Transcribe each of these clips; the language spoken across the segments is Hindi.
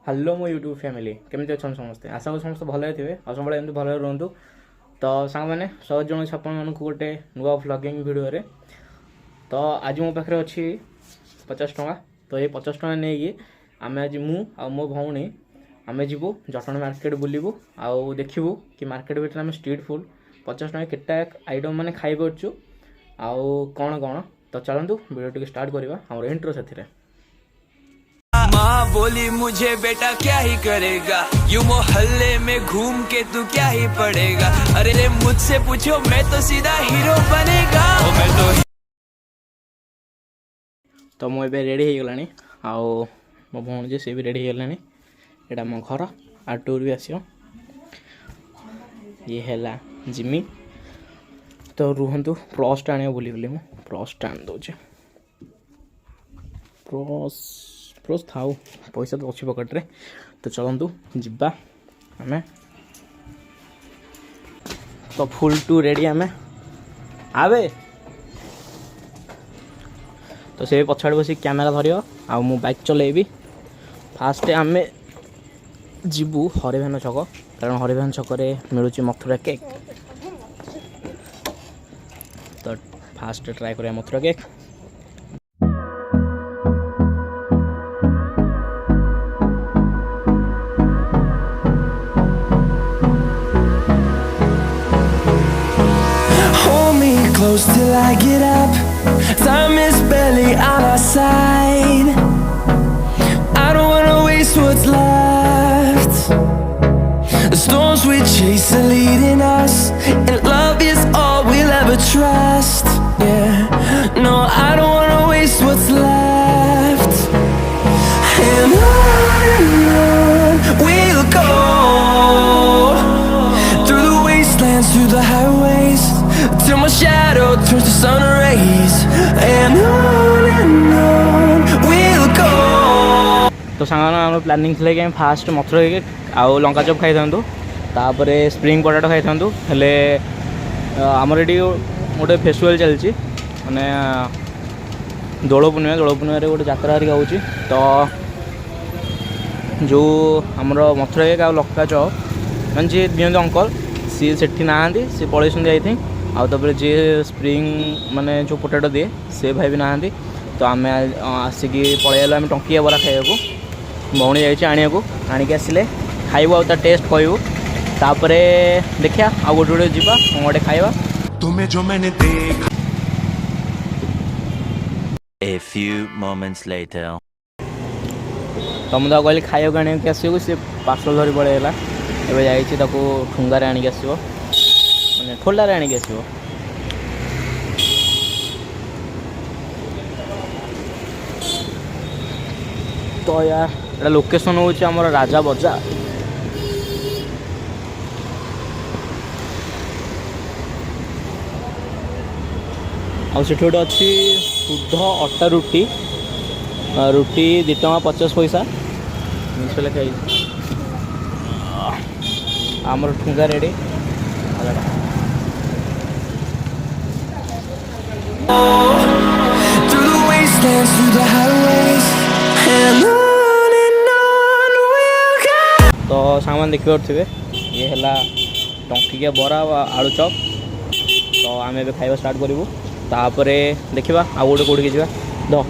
हेलो मो यूट्यूब फैमिली केमती अच्छा समस्ते आशा करूँ समस्त भले थे और सब एमती भले रुहतु। तो सांग मैंने सहज जन छपन मानक गोटे नुआ व्लॉगिंग वीडियो रे। तो आज मो पाखे अच्छी 50 टଙ୍କା। तो ये 50 टଙ୍କା नहीं आम आज मु आ मो भौणी आम जीवु जटणी मार्केट बुलू आउ देखू कि मार्केट भीतर आम स्ट्रीट फूड 50 टଙ୍କା केटा आइटम मैंने खाई पार्चु आउ कौन कौन। तो चलतु वीडियो टी स्टार्ट करवा आम इंट्रो से। माँ बोली मुझे बेटा क्या ही करेगा, यूं मोहल्ले में घूम के तू क्या ही पढ़ेगा। अरे मुझसे पूछो मैं तो सीधा हीरो बनेगा। मैं तो मुझे रेडी हो गलानी आउ मो भौणी सी भी रेडी हो गलानी। यहाँ मो घर आ टूर भी आसो ये है जिमी। तो रुहतु प्रस्ट आने बोली बोली मुझे प्रस्ट आन दौचे प्रोस थाऊ पैसा तो अच्छी पकेट रे। तो चलतु जिबा आमे तो फुल टू रेडी आमे आवे। तो से पछाड़ बस कैमेरा धरियो आ मु बाइक चलेबी। फास्ट आमे जीवु हरिभान छक कारण हरिभान छकरे मिलूँ मथुरा केक। तो फास्ट ट्राए करिया Mathura cake. close till I get up. Time is barely on our side. I don't wanna waste what's left. The storms we chase are leading us, and love is all we'll ever trust. Yeah, no, I don't wanna waste what's left. And on we'll go, through the wastelands, through the highways, till my shadow turns to sun rays. And on we'll go. तो सांग प्लानिंग थे कि फास्ट मथुरा केक आउ लंका चप खाई था तापर स्प्रिंग पोटाटो खाई था। हेले आमर ये गोटे फेस्टिवल चलती माने दोल पूर्णिमा गोटे जात्रा हरिका हो। तो जो आमर मथुरा केक आ लंका चप मैंने जी दिखते अंकल सी से सी पलैसे आई थिंक आउे जी स्प्रिंग माने जो पोटाटो दिए से भाई भी ना। तो आम आसिक पलैल आम टंकिया बरा खाइबा भौणी जाने आणिक आसिले खाइबू आ टेस्ट कहू तापर देखिया आ गोटे गोटे जीवा गोटे खाइबा। तुम्हें जो मैंने देखा। A few moments later. तो मुझे कहली खाइबा आने आसो सी पार्सल धरी पड़ेगा एवं जा ठुंगार आणिक आसो मैंने ठोलारे आणिक आसो। तो यार एटा लोकेशन हूँ आमर राजा बजार। आ से गोटे अच्छी शुद्ध अटा रुटी रुटी 2 टଙ୍କା 50 पैसा मिस खाई आमर ठुंगा ready. Through the wastelands, through the highways, and on we'll go. तो सामान देखी पारे ये है टंकिया बरा आलू चप। तो आम ए खाଇବା स्टार्ट करूँ तापर देखा आ गोटे कौटी जा द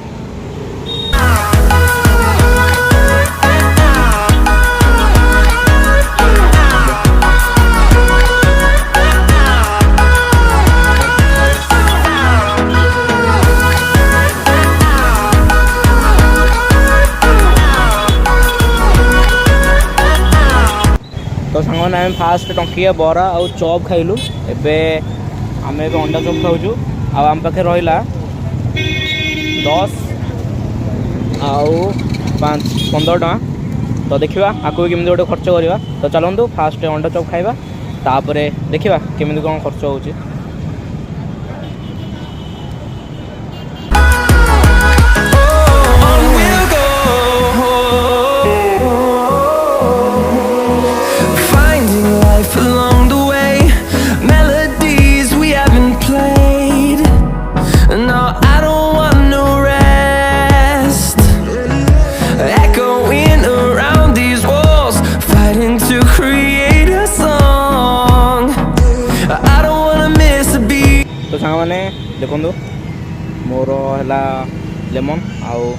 तो सांग आम फास्ट टंकिया बरा आउ चप खाइलु। एवं आम ए अंडा चप खाऊँ आम पाखे रहा 10 आउ 15 टଙ୍କା। तो देखा आपको भी केमी गोटे खर्च करवा। तो चलतु फास्ट अंडा चप खाइबा तापर देखा केमी कौन खर्च हो। Along the way, melodies we haven't played. No, I don't want no rest. Echoing around the देखु मोर है लेमन आउ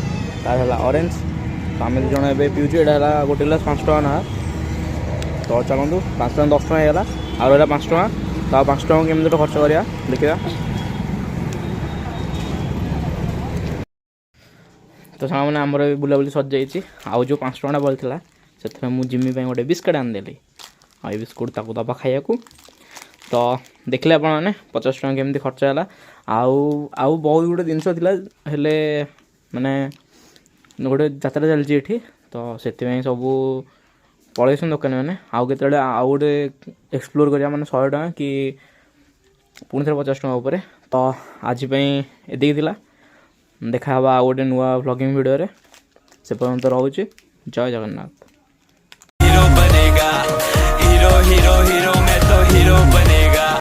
तार है ऑरेंज तो आम दुज पीछे यहाँ गोटे गिलास 5 टका ना तो चलतु 5 टका 10 टका होगा आ रहा 5 टका तो 5 टका केमी खर्च करा देखा तो साग मैंने आमर बुलाबुली सज जाइए आउ जो 5 टका बलता से मुझे जिमी गोटे बिस्कुट आनीदेली आ बिस्कुट ताको दबा खाया तो देखले आप 50 टका केमी खर्च है आउ बहुत गुटे जिनस हेले माने गोटे जात्रा चलती ये तो से सब पलैस दुकान मैंने आउ के आउ गोटे एक्सप्लोर करा मैंने 100 टका कि पुणी थे 50 टका उपर तो आज एदिक देखा आउ गोटे नुआ व्लॉगिंग वीडियो से पर्यंत रोचे जय जगन्नाथ।